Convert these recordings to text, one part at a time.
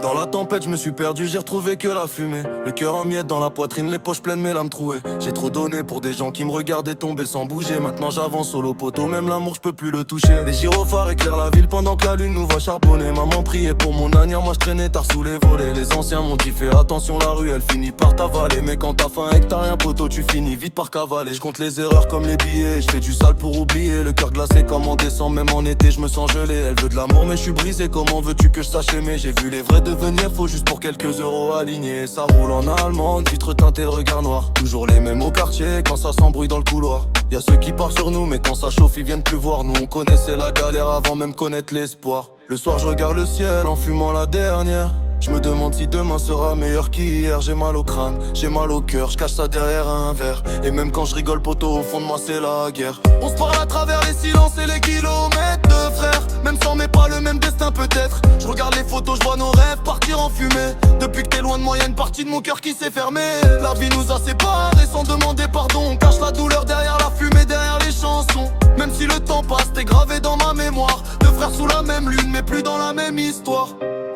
Dans la tempête je me suis perdu, j'ai retrouvé que la fumée. Le cœur en miettes dans la poitrine, les poches pleines mes lames trouées. J'ai trop donné pour des gens qui me regardaient tomber sans bouger. Maintenant j'avance solo poteau, même l'amour je peux plus le toucher. Les gyrophares éclairent la ville pendant que la lune nous voit charbonner. Maman priait pour mon avenir, moi je traînais tard sous les volets. Les anciens m'ont dit fais attention, la rue elle finit par t'avaler. Mais quand t'as faim et que t'as rien poteau, tu finis vite par cavaler. Je compte les erreurs comme les billets, je fais du sale pour oublier. Le cœur glacé comme en décembre, même en été je me sens gelé. Elle veut de l'amour mais je suis brisé, comment veux-tu que je sache aimer? J'ai vu les vrais devenir faux juste pour quelques euros alignés. Ça roule en allemande, vitre teintée, le regard noir. Toujours les mêmes au quartier quand ça s'embrouille dans le couloir. Y'a ceux qui parlent sur nous mais quand ça chauffe ils viennent plus voir. Nous on connaissait la galère avant même connaître l'espoir. Le soir je regarde le ciel en fumant la dernière. Je me demande si demain sera meilleur qu'hier. J'ai mal au crâne, j'ai mal au cœur, je cache ça derrière un verre. Et même quand je rigole poteau, au fond de moi c'est la guerre. On se parle à travers les silences et les kilomètres de frères. Même sans mais pas le même destin peut-être. Je regarde les photos, je vois nos rêves partir en fumée. Depuis que t'es loin de moi y'a une partie de mon cœur qui s'est fermée. La vie nous a séparés sans demander pardon. On cache la douleur derrière la fumée, derrière les chansons. Même si le temps passe, t'es gravé dans ma mémoire. Deux frères sous la même lune mais plus dans la même histoire.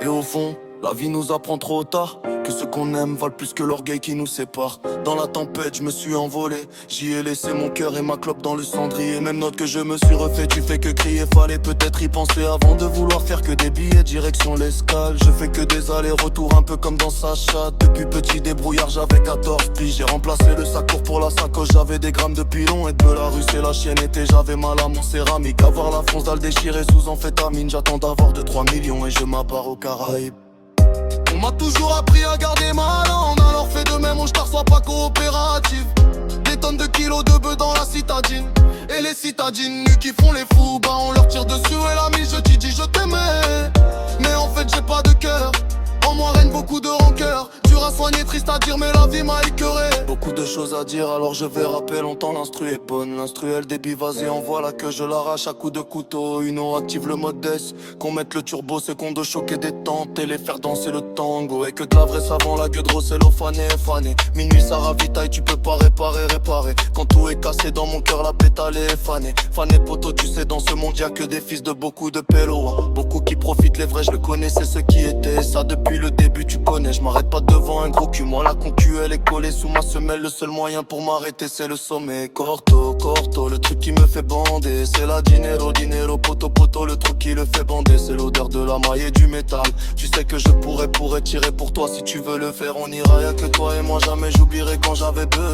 Et au fond la vie nous apprend trop tard que ceux qu'on aime valent plus que l'orgueil qui nous sépare. Dans la tempête je me suis envolé, j'y ai laissé mon cœur et ma clope dans le cendrier. Même note que je me suis refait, tu fais que crier. Fallait peut-être y penser avant de vouloir faire que des billets direction l'escale. Je fais que des allers-retours un peu comme dans sa chatte. Depuis petit débrouillard j'avais 14 piges. J'ai remplacé le sac court pour la sacoche. J'avais des grammes de pilon et de la rue c'est la chienne était. J'avais mal à mon céramique, avoir la fonce dalle déchirée sous amphétamine. J'attends d'avoir 2-3 millions et je m'appare aux Caraïbes. On m'a toujours appris à garder ma langue, alors fais de même, mon star soit pas coopérative. Des tonnes de kilos de bœufs dans la citadine. Et les citadines nues qui font les fous, bah on leur tire dessus et l'ami je t'y dis je t'aimais. Mais en fait j'ai pas de cœur, en moi règne beaucoup de rancœur. Dur à soigner, triste à dire mais la vie m'a écœuré. Beaucoup de choses à dire alors je vais rappeler longtemps. L'instru est bonne, l'instru elle débit, vas-y envoie là que je l'arrache à coups de couteau. Uno active le mode S, qu'on mette le turbo, seconde choquer détente et les faire danser le tango. Et que de la vraie savant, la gueule de cellophane est fanée. Minuit ça ravitaille, tu peux pas réparer. Quand tout est cassé dans mon cœur, la pétale est fanée. Fané poteau, tu sais dans ce monde y'a que des fils de beaucoup de pélos. Beaucoup qui profitent, les vrais je le connais, c'est ce qui était. Ça depuis le début tu connais, je m'arrête pas devant un gros cul. Moi la concu elle est collée sous ma semelle. Le seul moyen pour m'arrêter c'est le sommet. Corto, le truc qui me fait bander. C'est la dinero, poteau, le truc qui le fait bander. C'est l'odeur de la maille et du métal. Tu sais que je pourrais tirer pour toi si tu veux le faire. On ira, y'a que toi et moi, jamais j'oublierai quand j'avais besoin.